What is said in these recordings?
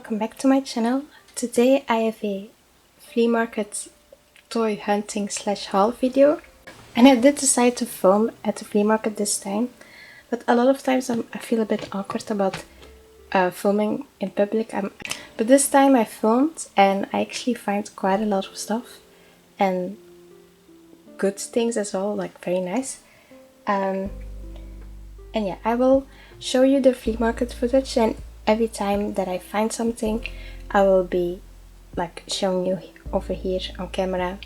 welcome back to my channel. Today I have a flea market toy hunting / haul video, and I did decide to film at the flea market this time, but a lot of times I feel a bit awkward about filming in public. But this time I filmed and I actually find quite a lot of stuff and good things as well, like very nice. And yeah, I will show you the flea market footage, and every time that I find something I will be like showing you over here on camera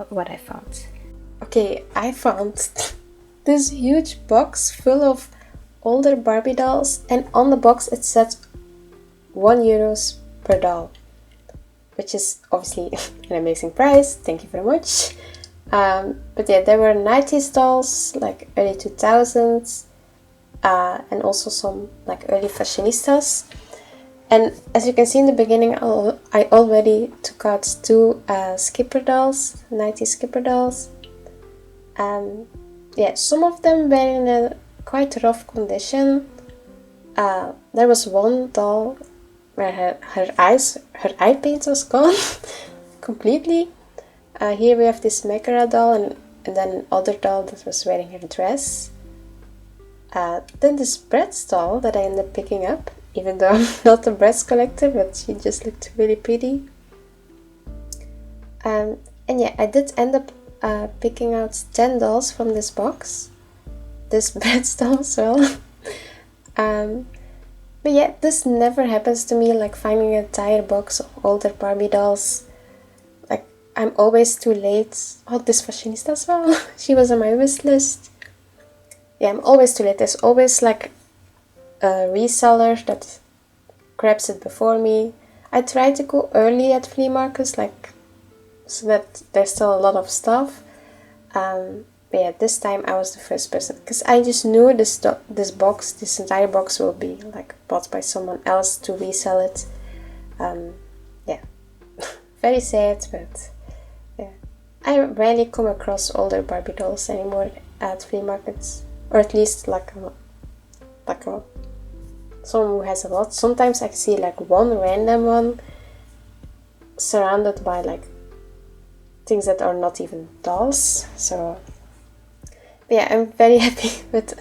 what I found. Okay, I found this huge box full of older Barbie dolls, and on the box it said €1 per doll, which is obviously an amazing price, thank you very much. But yeah, there were 90s dolls, like early 2000s, and also some like early fashionistas. And as you can see in the beginning, I already took out two skipper dolls, 90s skipper dolls. Yeah, some of them were in a quite rough condition. There was one doll where her eye paint was gone completely. Here we have this Makara doll, and then another doll that was wearing her dress. Then this Bratz doll that I ended up picking up, even though I'm not a Bratz collector, but she just looked really pretty. And yeah, I did end up picking out 10 dolls from this box. This Bratz doll as well. But yeah, this never happens to me, like finding an entire box of older Barbie dolls. Like, I'm always too late. Oh, this fashionista as well. She was on my wish list. Yeah, I'm always too late. There's always like a reseller that grabs it before me. I try to go early at flea markets, like so that there's still a lot of stuff. But yeah, this time I was the first person, because I just knew this entire box will be like bought by someone else to resell it. Yeah, very sad, but yeah, I rarely come across older Barbie dolls anymore at flea markets. Or at least like someone who has a lot. Sometimes I see like one random one surrounded by like things that are not even dolls. So yeah, I'm very happy with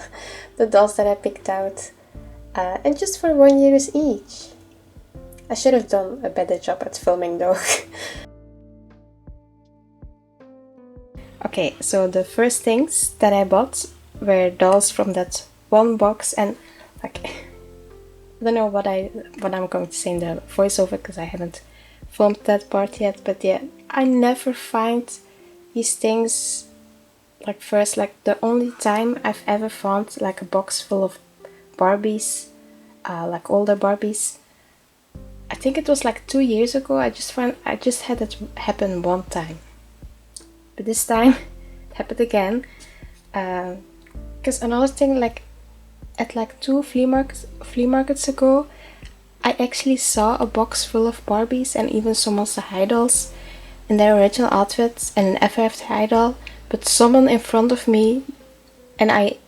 the dolls that I picked out, and just for €1 each. I should have done a better job at filming though. Okay, so the first things that I bought were dolls from that one box, and like I don't know what I'm going to say in the voiceover because I haven't filmed that part yet, but yeah, I never find these things like first. Like the only time I've ever found like a box full of Barbies, like older Barbies, I think it was like 2 years ago. I just had it happen one time, but this time it happened again. Because another thing, like at like 2 flea markets ago, I actually saw a box full of Barbies and even some Monster High dolls in their original outfits and an Ever After High doll, but someone in front of me, and I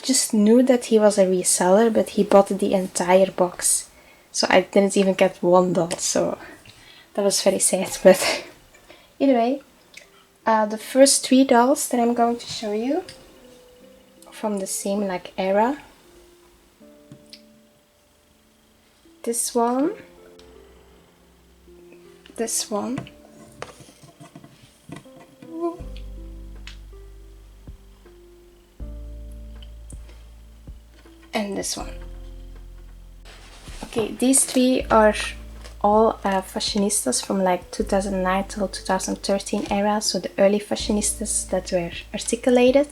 just knew that he was a reseller, but he bought the entire box, so I didn't even get one doll, so that was very sad. But either way, the first 3 dolls that I'm going to show you from the same like era. This one, and this one. Okay, these 3 are all fashionistas from like 2009 till 2013 era, so the early fashionistas that were articulated.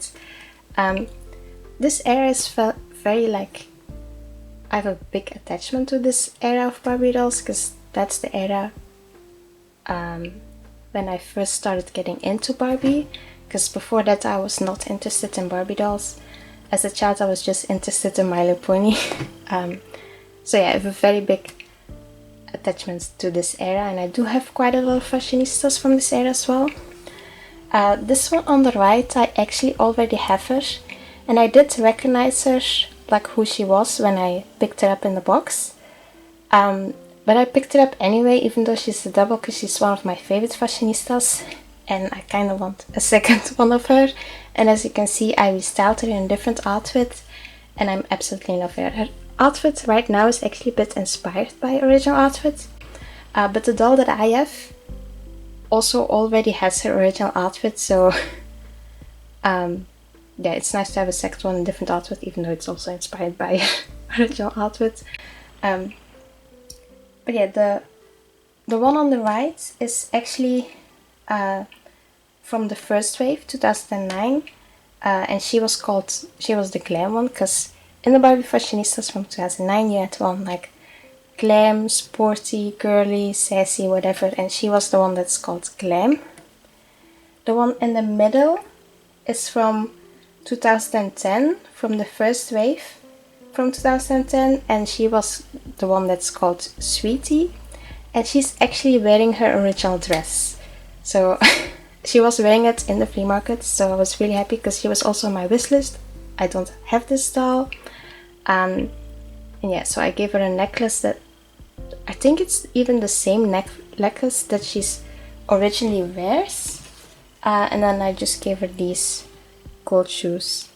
This era is very like, I have a big attachment to this era of Barbie dolls, because that's the era when I first started getting into Barbie, because before that I was not interested in Barbie dolls. As a child I was just interested in My Little Pony. So yeah, I have a very big attachment to this era, and I do have quite a lot of fashionistas from this era as well. This one on the right, I actually already have her, and I did recognize her, like who she was, when I picked her up in the box. But I picked it up anyway, even though she's a double, because she's one of my favorite fashionistas. And I kind of want a second one of her. And as you can see, I restyled her in a different outfit. And I'm absolutely in love with her. Her outfit right now is actually a bit inspired by her original outfit. But the doll that I have also already has her original outfit. So yeah, it's nice to have a second one in a different outfit, even though it's also inspired by her original outfit. But yeah, the one on the right is actually from the first wave, 2009, and she was the glam one, because in the Barbie Fashionistas from 2009 you had one like glam, sporty, girly, sassy, whatever, and she was the one that's called glam. The one in the middle is from 2010, from the first wave from 2010, and she was the one that's called Sweetie, and she's actually wearing her original dress. So she was wearing it in the flea market, so I was really happy because she was also on my wish list. I don't have this doll, and yeah, so I gave her a necklace that I think it's even the same necklace that she's originally wears, and then I just gave her these gold shoes.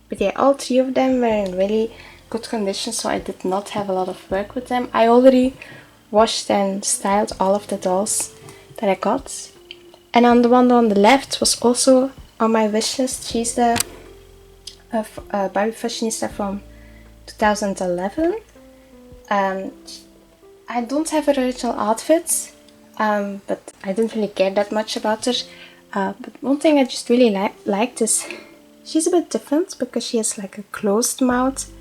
But yeah, all three of them were in really good condition, so I did not have a lot of work with them. I already washed and styled all of the dolls that I got. And on the one on the left was also on my wish list. She's the Barbie Fashionista from 2011. I don't have her original outfit, but I didn't really care that much about her. But one thing I just really liked is she's a bit different because she has like a closed mouth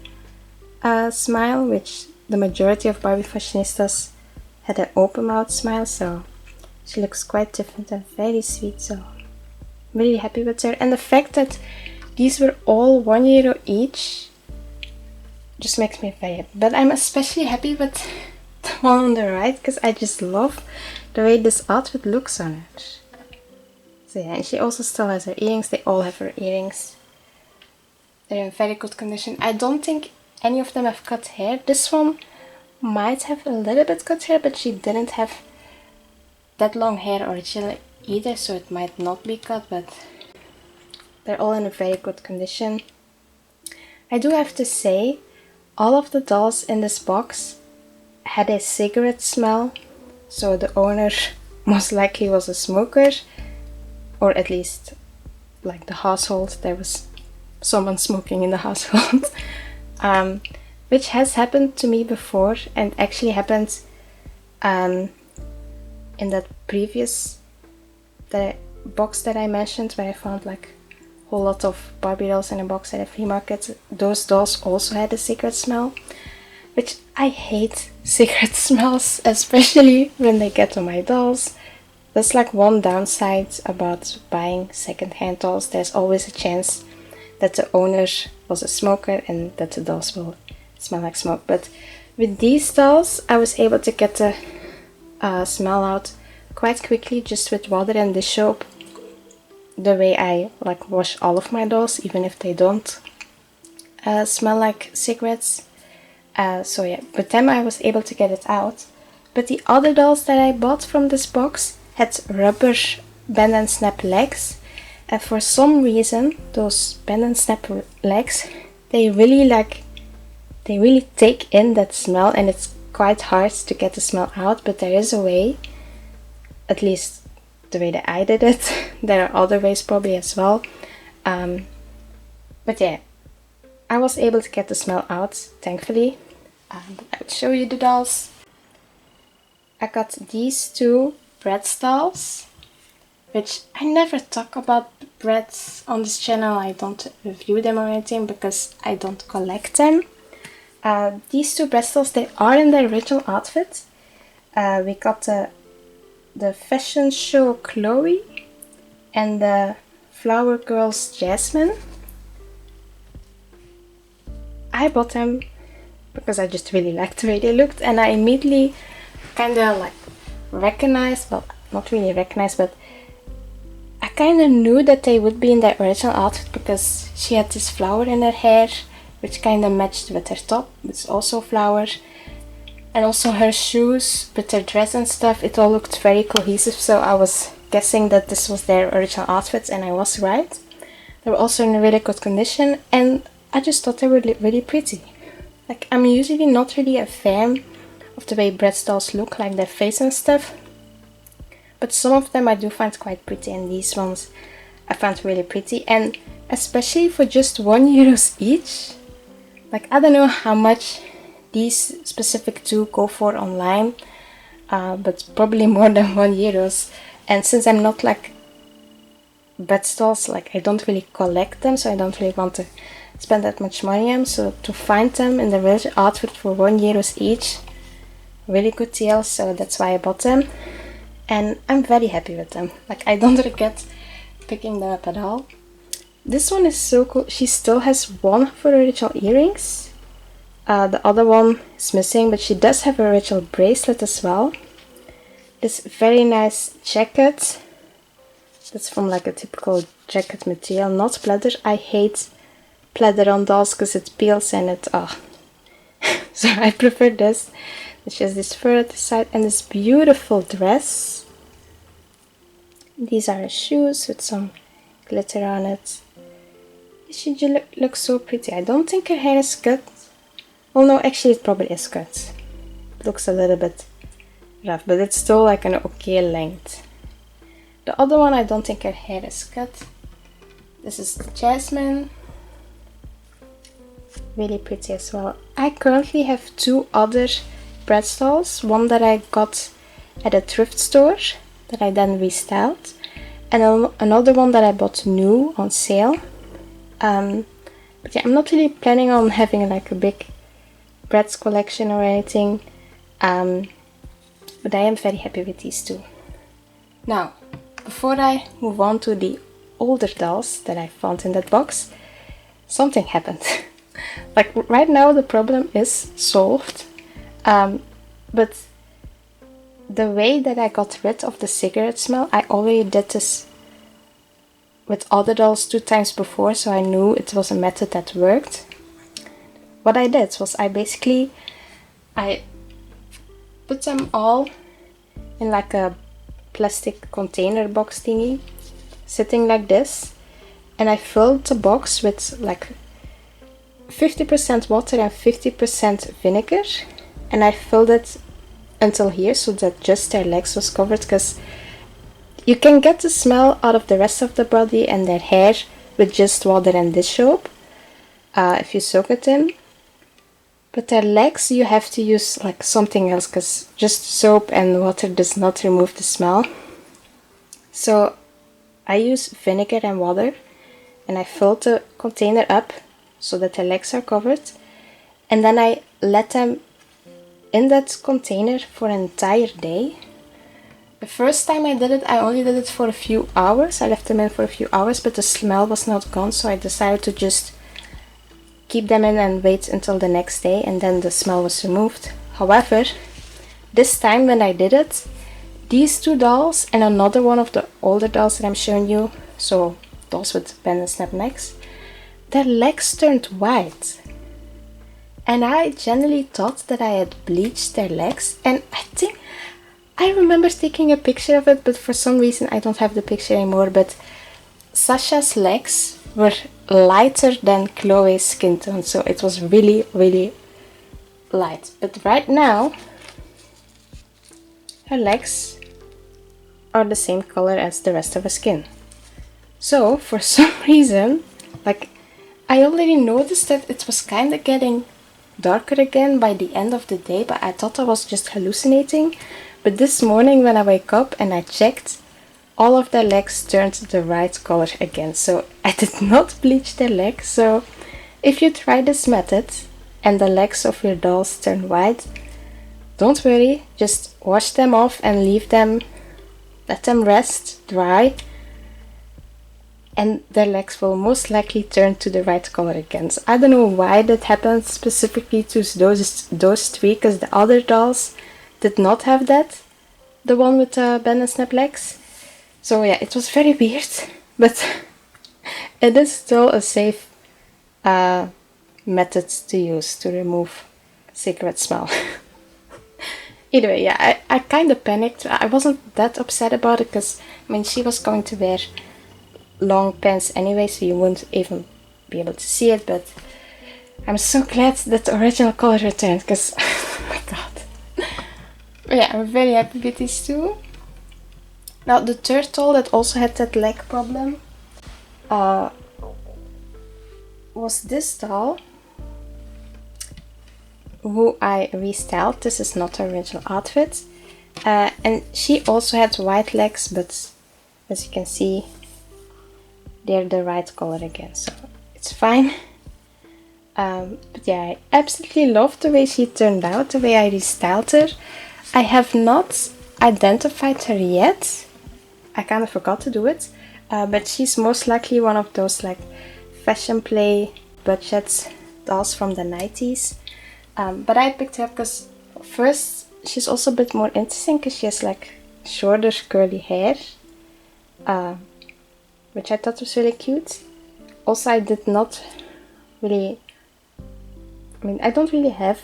smile, which the majority of Barbie Fashionistas had an open mouth smile, so she looks quite different and very sweet, so I'm really happy with her. And the fact that these were all €1 each just makes me very happy. But I'm especially happy with the one on the right because I just love the way this outfit looks on her. So yeah, and she also still has her earrings. They all have her earrings. They're in very good condition. I don't think any of them have cut hair. This one might have a little bit cut hair, but she didn't have that long hair originally either, so it might not be cut, but they're all in a very good condition. I do have to say, all of the dolls in this box had a cigarette smell, so the owner most likely was a smoker, or at least like the household, there was someone smoking in the household. Which has happened to me before, and actually happened in that previous box that I mentioned, where I found like a whole lot of Barbie dolls in a box at a flea market. Those dolls also had a cigarette smell, which I hate cigarette smells, especially when they get on my dolls. That's like one downside about buying second-hand dolls. There's always a chance that the owner was a smoker and that the dolls will smell like smoke. But with these dolls, I was able to get the smell out quite quickly just with water and dish soap, the way I like wash all of my dolls, even if they don't smell like cigarettes. So yeah, with them I was able to get it out. But the other dolls that I bought from this box had rubber bend and snap legs, and for some reason those bend and snap legs, they really take in that smell, and it's quite hard to get the smell out. But there is a way, at least the way that I did it. There are other ways probably as well, but yeah, I was able to get the smell out, thankfully. I will show you the dolls. I got these two bread dolls, which I never talk about breads on this channel. I don't review them or anything because I don't collect them. These two bread dolls, they are in their original outfit. We got the fashion show Chloe and the Flower Girls Jasmine. I bought them because I just really liked the way they looked, and I immediately kind of like recognized, well, not really recognized, but I kind of knew that they would be in their original outfit because she had this flower in her hair, which kind of matched with her top, which is also flower. And also her shoes with their dress and stuff, it all looked very cohesive, so I was guessing that this was their original outfits, and I was right. They were also in a really good condition, and I just thought they were really pretty. Like, I'm usually not really a fan of the way Bratz dolls look, like their face and stuff, but some of them I do find quite pretty, and these ones I found really pretty, and especially for just €1 each. Like, I don't know how much these specific two go for online, but probably more than €1. And since I'm not like Bratz dolls, like I don't really collect them, so I don't really want to spend that much money on them. So to find them in the original outfit for €1 each, really good deal. So that's why I bought them, and I'm very happy with them. Like, I don't regret picking them up at all. This one is so cool. She still has one of her original earrings. The other one is missing, but she does have her original bracelet as well. This very nice jacket. That's from like a typical jacket material, not pleather. I hate pleather on dolls because it peels and it... So I prefer this. She has this fur at the side and this beautiful dress. These are her shoes with some glitter on it. She looks so pretty. I don't think her hair is cut. Well, no, actually it probably is cut. It looks a little bit rough, but it's still like an okay length. The other one, I don't think her hair is cut. This is Jasmine. Really pretty as well. I currently have two other Bratz dolls. One that I got at a thrift store that I then restyled, and another one that I bought new on sale. But yeah, I'm not really planning on having like a big Bratz collection or anything, but I am very happy with these two. Now, before I move on to the older dolls that I found in that box, something happened. Like, right now the problem is solved, but the way that I got rid of the cigarette smell, I already did this with other dolls 2 times before, so I knew it was a method that worked. What I did was I put them all in like a plastic container box thingy, sitting like this, and I filled the box with like 50% water and 50% vinegar, and I filled it until here so that just their legs was covered, because you can get the smell out of the rest of the body and their hair with just water and dish soap if you soak it in. But their legs you have to use like something else, because just soap and water does not remove the smell. So I use vinegar and water, and I filled the container up so that their legs are covered, and then I let them in that container for an entire day. The first time I did it, I only did it for a few hours. I left them in for a few hours, but the smell was not gone, so I decided to just keep them in and wait until the next day, and then the smell was removed. However, this time when I did it, these two dolls and another one of the older dolls that I'm showing you, so dolls with bend and snap necks, their legs turned white. And I generally thought that I had bleached their legs, and I remember taking a picture of it, but for some reason I don't have the picture anymore. But Sasha's legs were lighter than Chloe's skin tone, so it was really, really light. But right now, her legs are the same color as the rest of her skin. So for some reason, like, I already noticed that it was kind of getting darker again by the end of the day, but I thought I was just hallucinating. But this morning when I wake up and I checked, all of their legs turned the right color again. So I did not bleach their legs. So if you try this method and the legs of your dolls turn white, don't worry, just wash them off and leave them, let them rest, dry, and their legs will most likely turn to the right color again. So I don't know why that happened specifically to those three, because the other dolls did not have that, the one with the bend and snap legs. So yeah, it was very weird, but it is still a safe method to use to remove cigarette smell. Either way, yeah, I kind of panicked. I wasn't that upset about it because, I mean, she was going to wear long pants anyway, so you wouldn't even be able to see it, but I'm so glad that the original color returned because, oh my god. But yeah, I'm very happy with these two. Now, the third doll that also had that leg problem was this doll, who I restyled. This is not her original outfit. And she also had white legs, but as you can see, they're the right color again, so it's fine. But yeah, I absolutely love the way she turned out, the way I restyled her. I have not identified her yet. I kind of forgot to do it. But she's most likely one of those like fashion play budget dolls from the 90s. But I picked her up because first, she's also a bit more interesting because she has like shorter curly hair. Which I thought was really cute. Also, I did not really... I mean, I don't really have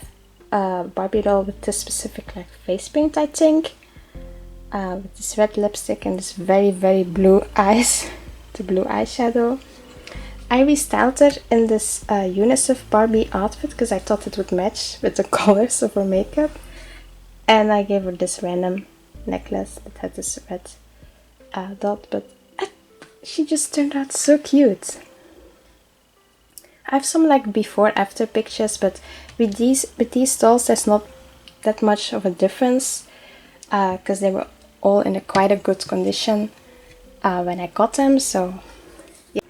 a Barbie doll with this specific like face paint, I think. With this red lipstick and this very, very blue eyes. The blue eyeshadow. I restyled her in this UNICEF Barbie outfit because I thought it would match with the colors of her makeup. And I gave her this random necklace that had this red dot, but she just turned out so cute. I have some like before after pictures, but with these dolls there's not that much of a difference because they were all in quite a good condition when I got them, so yeah.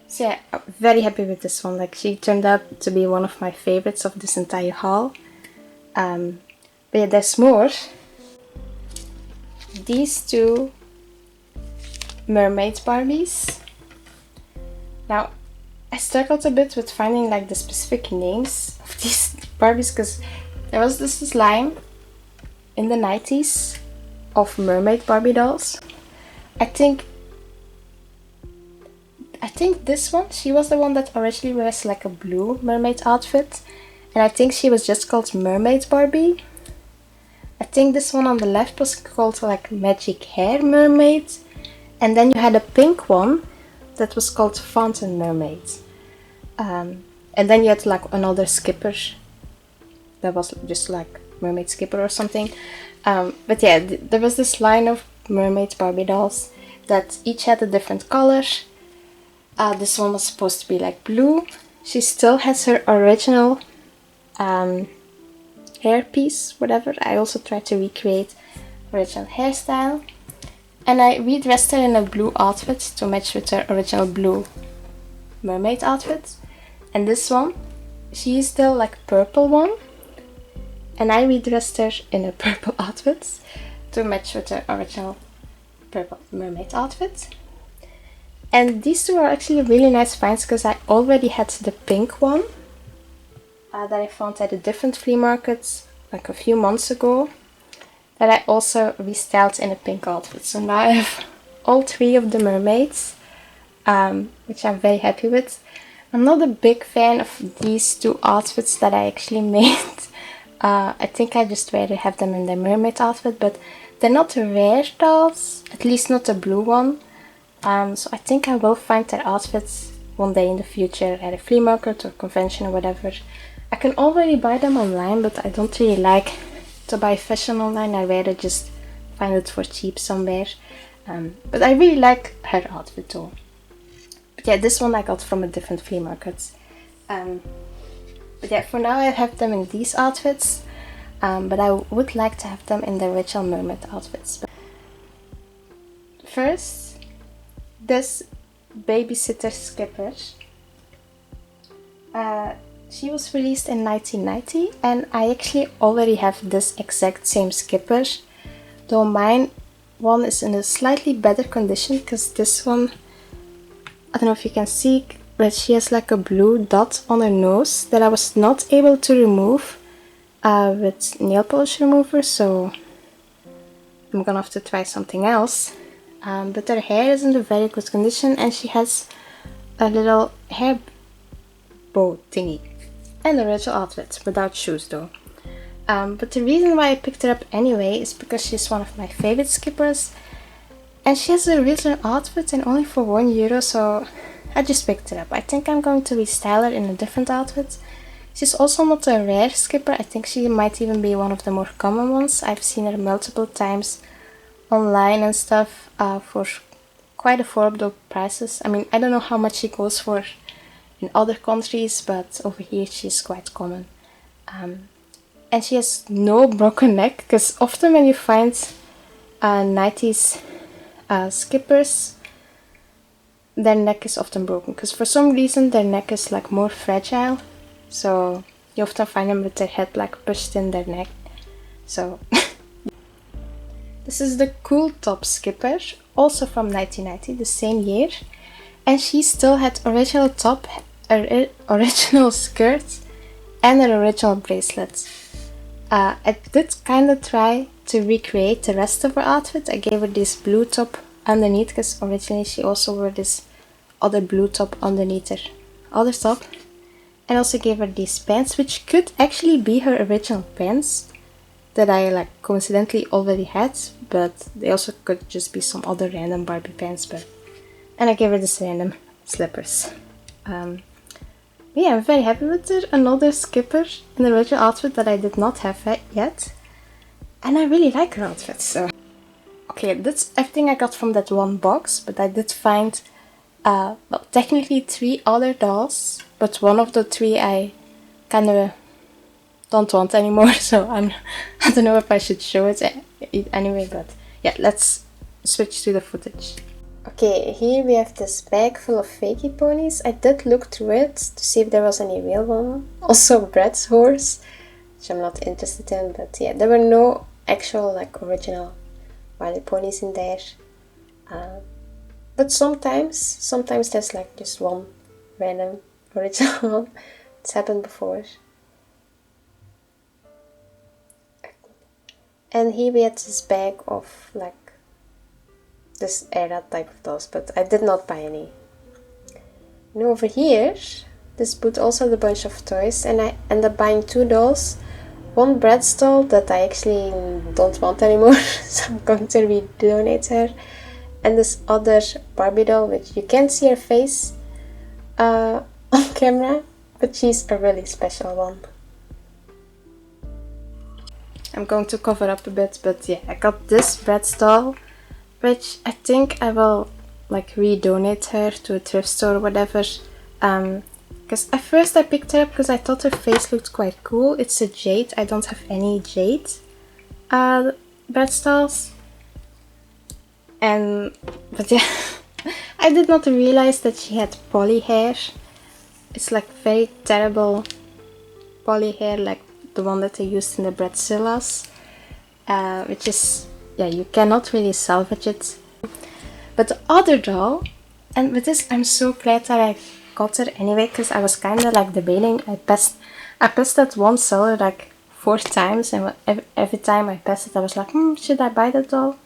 So yeah, I'm very happy with this one. Like, she turned out to be one of my favorites of this entire haul. But yeah, there's more. These two mermaid Barbies. Now, I struggled a bit with finding like the specific names of these Barbies because there was this line in the 90s of mermaid Barbie dolls. I think this one, she was the one that originally wears like a blue mermaid outfit, and I think she was just called Mermaid Barbie. I think this one on the left was called like Magic Hair Mermaid. And then you had a pink one that was called Fountain Mermaid. And then you had like another skipper that was just like Mermaid Skipper or something. But yeah, there was this line of mermaid Barbie dolls that each had a different color. This one was supposed to be like blue. She still has her original hairpiece, whatever. I also tried to recreate original hairstyle. And I redressed her in a blue outfit to match with her original blue mermaid outfit. And this one, she is still like purple one. And I redressed her in a purple outfit to match with her original purple mermaid outfit. And these two are actually really nice finds because I already had the pink one that I found at a different flea market like a few months ago, that I also restyled in a pink outfit. So now I have all three of the mermaids, which I'm very happy with. I'm not a big fan of these two outfits that I actually made. I think I just rather have them in the mermaid outfit, but they're not rare dolls, at least not the blue one. So I think I will find their outfits one day in the future at a flea market or convention or whatever. I can already buy them online, but I don't really like to buy fashion online. I rather just find it for cheap somewhere. But I really like her outfit though. But yeah, this one I got from a different flea market. But yeah, for now I have them in these outfits. But I would like to have them in the original mermaid outfits. First, this babysitter skipper. She was released in 1990 and I actually already have this exact same skipper, though mine one is in a slightly better condition because this one, I don't know if you can see, but she has like a blue dot on her nose that I was not able to remove with nail polish remover, so I'm gonna have to try something else. But her hair is in a very good condition and she has a little hair bow thingy. And the original outfit, without shoes though. But the reason why I picked her up anyway is because she's one of my favorite skippers. And she has a original outfit and only for €1, so I just picked her up. I think I'm going to restyle her in a different outfit. She's also not a rare skipper. I think she might even be one of the more common ones. I've seen her multiple times online and stuff for quite affordable prices. I mean, I don't know how much she goes for in other countries, but over here she's quite common. And she has no broken neck, because often when you find 90s skippers, their neck is often broken, because for some reason their neck is like more fragile, so you often find them with their head like pushed in their neck. So this is the Cool Top skipper, also from 1990, the same year, and she still had original top, original skirt and an original bracelet. I did kind of try to recreate the rest of her outfit. I gave her this blue top underneath, because originally she also wore this other blue top underneath her other top. And also gave her these pants, which could actually be her original pants that I like coincidentally already had, but they also could just be some other random Barbie pants. And I gave her this random slippers. Yeah, I'm very happy with her. Another skipper in the original outfit that I did not have yet. And I really like her outfit, so... Okay, that's everything I got from that one box, but I did find, well, technically 3 other dolls, but one of the 3 I kind of don't want anymore, so I don't know if I should show it anyway, but yeah, let's switch to the footage. Okay, here we have this bag full of fakey ponies. I did look through it to see if there was any real one. Also Brad's horse, which I'm not interested in, but yeah, there were no actual like original Barbie ponies in there. But sometimes there's like just one random original one. It's happened before. And here we had this bag of like this era type of dolls, but I did not buy any. And over here, this boot also had a bunch of toys, and I ended up buying 2 dolls. One Bratz doll that I actually don't want anymore, so I'm going to redonate her. And this other Barbie doll, which you can't see her face on camera, but she's a really special one. I'm going to cover up a bit, but yeah, I got this Bratz doll, which I think I will like redonate her to a thrift store or whatever. Because at first I picked her up because I thought her face looked quite cool. It's a jade. I don't have any jade Bratz dolls. But yeah, I did not realize that she had poly hair. It's like very terrible poly hair, like the one that they used in the Bratzillas, which is, yeah, you cannot really salvage it. But the other doll, and with this I'm so glad that I got her anyway, because I was kind of like debating. I passed that one seller like 4 times, and every time I passed it I was like, should I buy that doll?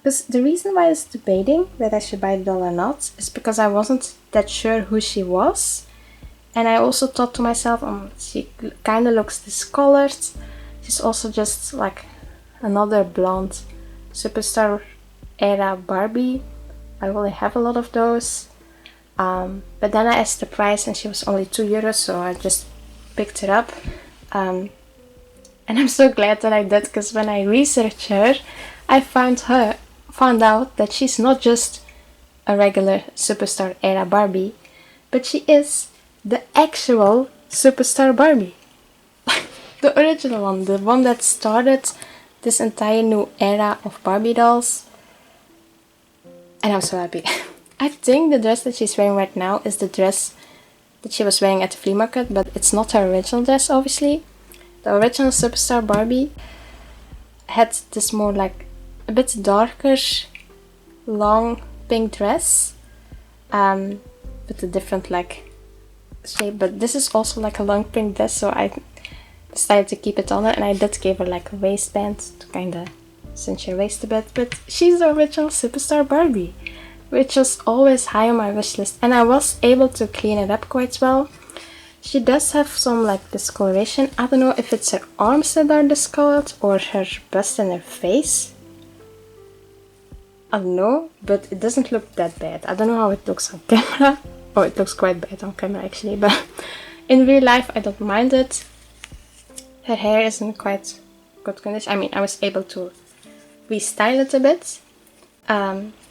Because the reason why I was debating that I should buy the doll or not is because I wasn't that sure who she was. And I also thought to myself, she kind of looks discolored. She's also just like another blonde superstar era Barbie. I really have a lot of those. But then I asked the price and she was only €2, so I just picked her up. And I'm so glad that I did, because when I researched her, I found out that she's not just a regular superstar era Barbie, but she is the actual superstar Barbie. The original one, the one that started this entire new era of Barbie dolls. And I'm so happy. I think the dress that she's wearing right now is the dress that she was wearing at the flea market, but it's not her original dress, obviously. The original superstar Barbie had this more like a bit darker, long pink dress, with a different like shape, but this is also like a long pink dress, so I decided to keep it on her, and I did give her like a waistband to kind of cinch her waist a bit. But she's the original superstar Barbie, which was always high on my wish list, and I was able to clean it up quite well. She does have some like discoloration. I don't know if it's her arms that are discolored or her bust and her face. I don't know, but it doesn't look that bad. I don't know how it looks on camera. Oh, it looks quite bad on camera actually, but in real life I don't mind it. Her hair is in quite good condition. I mean, I was able to restyle it a bit.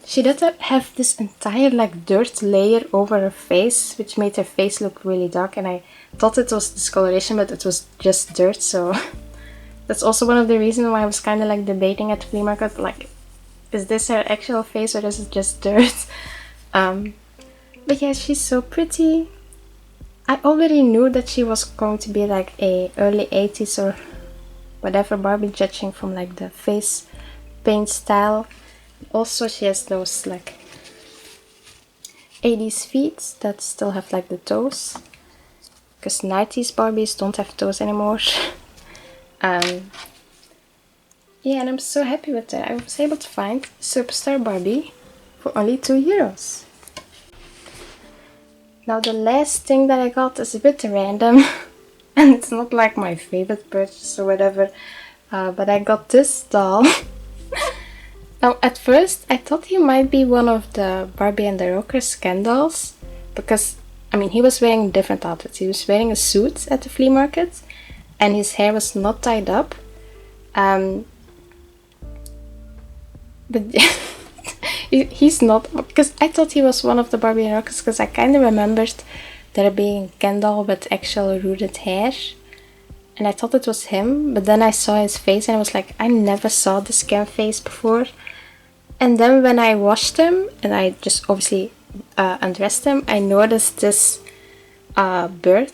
She did have this entire like dirt layer over her face, which made her face look really dark, and I thought it was discoloration, but it was just dirt, so that's also one of the reasons why I was kind of like debating at the flea market, like, is this her actual face or is it just dirt? But yeah, she's so pretty. I already knew that she was going to be like a early 80s or whatever Barbie, judging from like the face paint style. Also, she has those like 80s feet that still have like the toes, because 90s Barbies don't have toes anymore. Yeah, and I'm so happy with that. I was able to find Superstar Barbie for only €2. Now the last thing that I got is a bit random and it's not like my favorite purchase or whatever, but I got this doll. Now at first I thought he might be one of the Barbie and the Rockers Ken dolls, because I mean he was wearing different outfits. He was wearing a suit at the flea market and his hair was not tied up. But he's not, because I thought he was one of the Barbie and Rockers, because I kind of remembered there being Ken doll with actual rooted hair, and I thought it was him, but then I saw his face and I was like, I never saw this Ken face before. And then when I washed him and I just obviously undressed him, I noticed this bird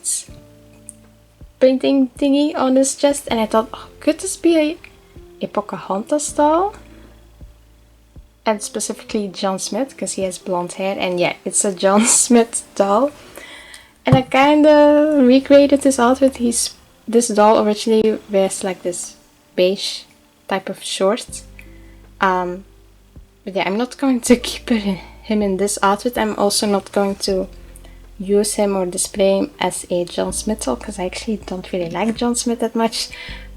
painting thingy on his chest, and I thought, oh, could this be a Pocahontas doll? And specifically John Smith, because he has blonde hair, and yeah, it's a John Smith doll. And I kind of recreated this outfit. This doll originally wears like this beige type of short. But yeah, I'm not going to keep him in this outfit. I'm also not going to use him or display him as a John Smith doll, because I actually don't really like John Smith that much.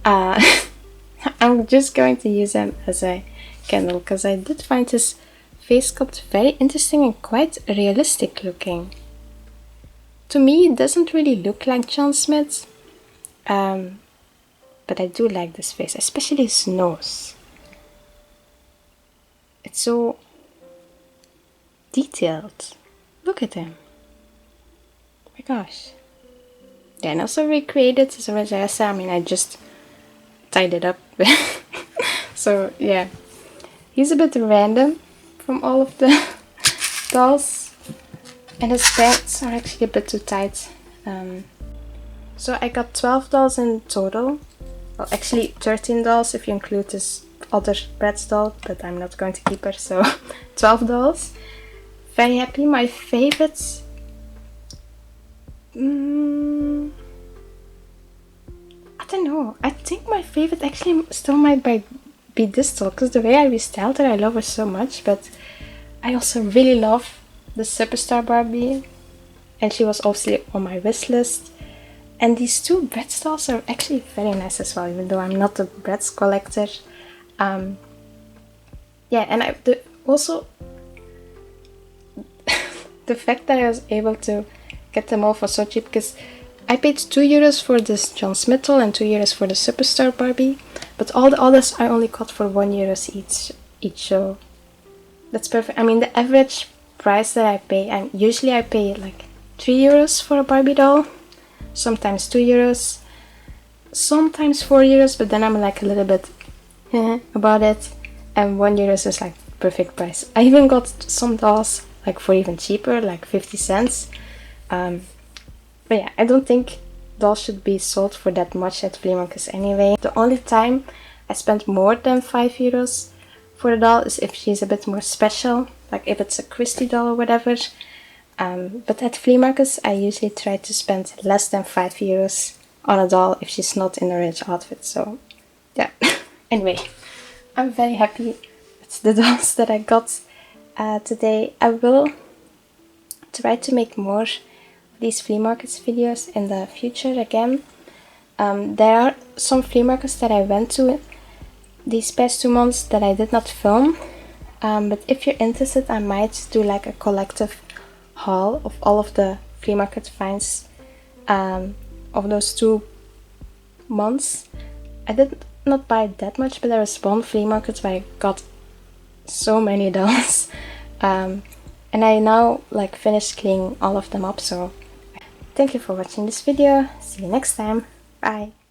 I'm just going to use him as a candle, because I did find his face sculpt very interesting and quite realistic looking. To me, it doesn't really look like John Smith, but I do like this face, especially his nose. It's so detailed. Look at him. Oh my gosh. Yeah, and also recreated his rosacea. I mean, I just tied it up. So yeah, he's a bit random from all of the dolls, and his pants are actually a bit too tight. So I got 12 dolls in total. Well, actually 13 dolls if you include this other Bratz doll, but I'm not going to keep her, so 12 dolls. Very happy. My favorites, I don't know. I think my favorite actually still might be this doll, because the way I restyled her, I love her so much. But I also really love the Superstar Barbie, and she was obviously on my wish list. And these two Bratz dolls are actually very nice as well, even though I'm not a Bratz collector. Yeah, and also the fact that I was able to get them all for so cheap, because I paid €2 for this John Smith doll and €2 for the Superstar Barbie, but all the others I only got for €1 each, so that's perfect. I mean, the average price that I pay, usually I pay like €3 for a Barbie doll, sometimes €2, sometimes €4, but then I'm like a little bit about it, and €1 is like perfect price. I even got some dolls like for even cheaper, like 50 cents. But yeah, I don't think dolls should be sold for that much at flea markets anyway. The only time I spend more than €5 for a doll is if she's a bit more special, like if it's a Christie doll or whatever. But at flea markets I usually try to spend less than €5 on a doll if she's not in a rich outfit, so yeah. Anyway, I'm very happy with the dolls that I got today. I will try to make more these flea markets videos in the future again. There are some flea markets that I went to these past 2 months that I did not film, but if you're interested, I might do like a collective haul of all of the flea market finds of those 2 months. I did not buy that much, but there was one flea market where I got so many dolls, and I now like finished cleaning all of them up. So thank you for watching this video. See you next time. Bye.